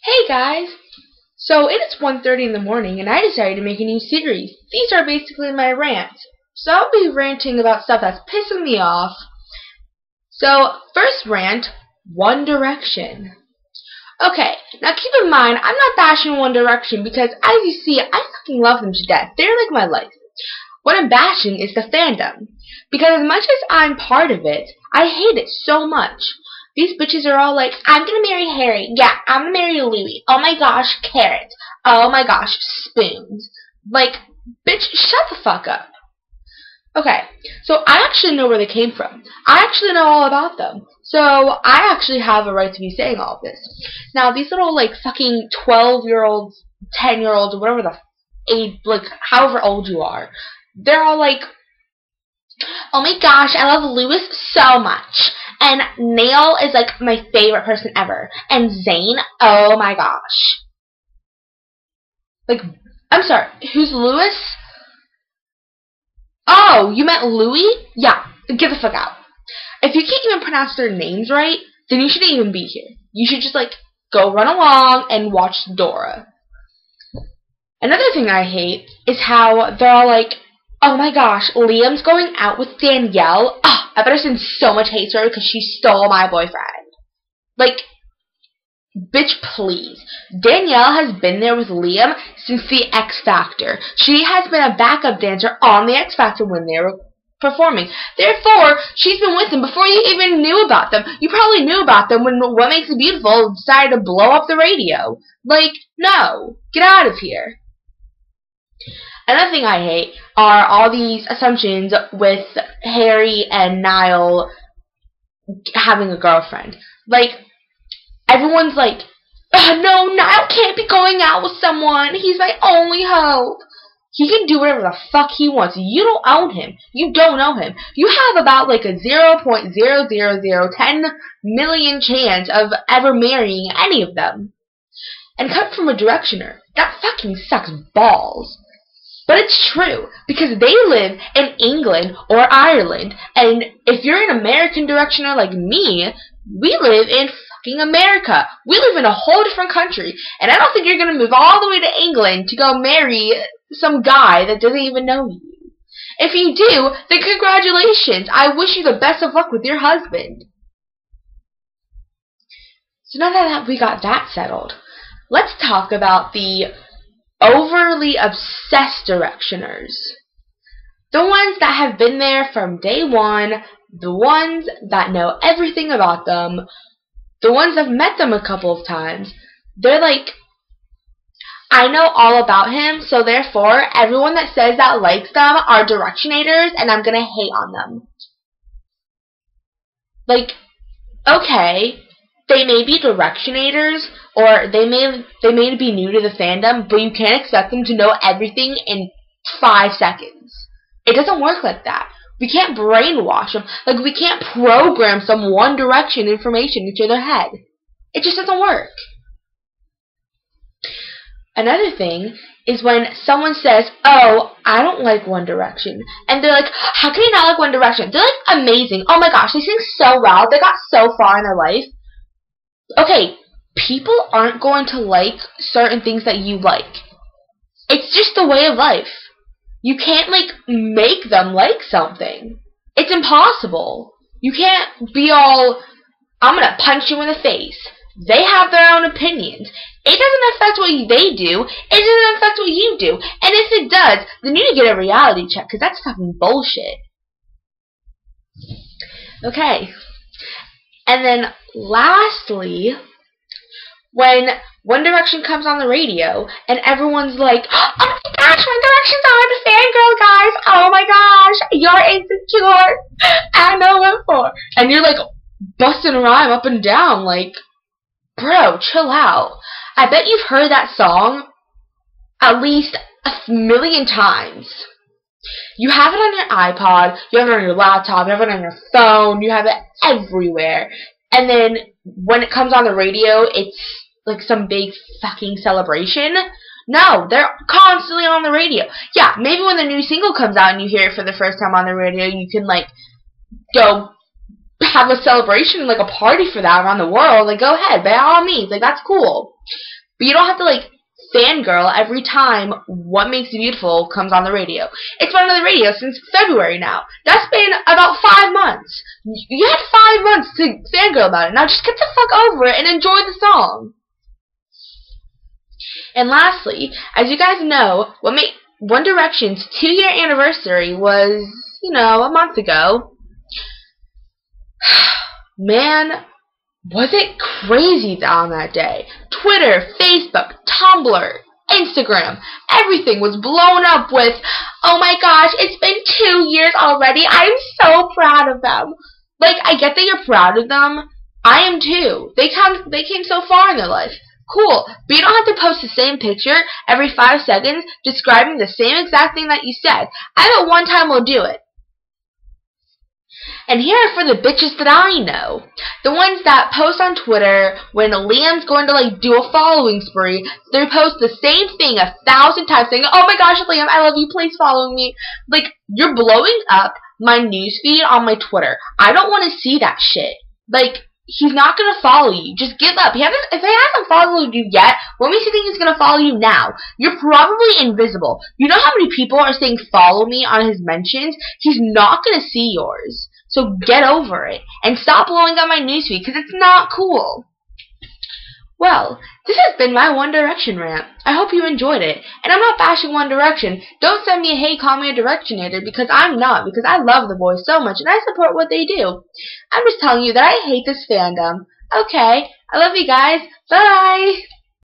Hey guys! So it is 1:30 in the morning and I decided to make a new series. These are basically my rants. So I'll be ranting about stuff that's pissing me off. So first rant, One Direction. Okay, now keep in mind I'm not bashing One Direction because as you see I fucking love them to death. They're like my life. What I'm bashing is the fandom. Because as much as I'm part of it, I hate it so much. These bitches are all like, I'm gonna marry Harry. Yeah, I'm gonna marry Louis. Oh my gosh, Carrot. Oh my gosh, Spoons. Like, bitch, shut the fuck up. Okay, so I actually know where they came from. I actually know all about them. So I actually have a right to be saying all of this. Now, these little, like, fucking 12-year-olds, 10-year-olds, whatever the age, like, however old you are, they're all like, oh my gosh, I love Louis so much. And Neil is like my favorite person ever. And Zayn, oh my gosh. Like, I'm sorry, who's Louis? Oh, you meant Louis? Yeah, get the fuck out. If you can't even pronounce their names right, then you shouldn't even be here. You should just, like, go run along and watch Dora. Another thing I hate is how they're all like, oh my gosh, Liam's going out with Danielle. Ah, I better send so much hate to her because she stole my boyfriend. Like, bitch, please. Danielle has been there with Liam since the X Factor. She has been a backup dancer on the X Factor when they were performing. Therefore, she's been with them before you even knew about them. You probably knew about them when What Makes It Beautiful decided to blow up the radio. Like, no. Get out of here. Another thing I hate are all these assumptions with Harry and Niall having a girlfriend. Like, everyone's like, no, Niall can't be going out with someone. He's my only hope. He can do whatever the fuck he wants. You don't own him. You don't know him. You have about like a 0.00010 million chance of ever marrying any of them. And come from a Directioner. That fucking sucks balls. But it's true, because they live in England or Ireland, and if you're an American Directioner like me, we live in fucking America. We live in a whole different country, and I don't think you're going to move all the way to England to go marry some guy that doesn't even know you. If you do, then congratulations. I wish you the best of luck with your husband. So now that we got that settled, let's talk about the overly obsessed Directioners. The ones that have been there from day one, the ones that know everything about them, the ones that have met them a couple of times. They're like, I know all about him, so therefore everyone that says that likes them are Directionators and I'm gonna hate on them. Like, okay, they may be Directionators, or they may be new to the fandom, but you can't expect them to know everything in 5 seconds. It doesn't work like that. We can't brainwash them. Like, we can't program some One Direction information into their head. It just doesn't work. Another thing is when someone says, oh, I don't like One Direction. And they're like, how can you not like One Direction? They're like amazing. Oh my gosh, they sing so well. They got so far in their life. Okay, people aren't going to like certain things that you like. It's just the way of life. You can't, like, make them like something. It's impossible. You can't be all, I'm gonna punch you in the face. They have their own opinions. It doesn't affect what they do. It doesn't affect what you do. And if it does, then you need to get a reality check, because that's fucking bullshit. Okay. And then, lastly, when One Direction comes on the radio, and everyone's like, oh my gosh, One Direction's on, I'm a fangirl, guys, oh my gosh, you're insecure, I know what for, and you're like, busting a rhyme up and down, like, bro, chill out. I bet you've heard that song at least 1,000,000 times. You have it on your iPod, you have it on your laptop, you have it on your phone, you have it everywhere. And then when it comes on the radio, it's like some big fucking celebration. No, they're constantly on the radio. Yeah, maybe when the new single comes out and you hear it for the first time on the radio, you can, like, go have a celebration, like a party for that around the world. Like, go ahead, by all means. Like, that's cool. But you don't have to, like, fangirl every time What Makes You Beautiful comes on the radio. It's been on the radio since February now. That's been about 5 months. You had 5 months to fangirl about it. Now just get the fuck over it and enjoy the song. And lastly, as you guys know, One Direction's 2-year anniversary was, you know, a month ago. Man, was it crazy on that day. Twitter, Facebook, Tumblr, Instagram, everything was blown up with, oh my gosh, it's been 2 years already. I'm so proud of them. Like, I get that you're proud of them. I am too. They came so far in their life. Cool. But you don't have to post the same picture every 5 seconds describing the same exact thing that you said. I bet one time we'll do it. And here are for the bitches that I know. The ones that post on Twitter when Liam's going to, like, do a following spree. They post the same thing 1,000 times saying, oh my gosh, Liam, I love you, please follow me. Like, you're blowing up my newsfeed on my Twitter. I don't want to see that shit. Like, he's not going to follow you. Just give up. If he hasn't followed you yet, what makes you think he's going to follow you now? You're probably invisible. You know how many people are saying follow me on his mentions? He's not going to see yours. So get over it. And stop blowing up my newsfeed, because it's not cool. Well, this has been my One Direction rant. I hope you enjoyed it. And I'm not bashing One Direction. Don't send me a hey, call me a Directionator, because I'm not, because I love the boys so much, and I support what they do. I'm just telling you that I hate this fandom. Okay, I love you guys. Bye!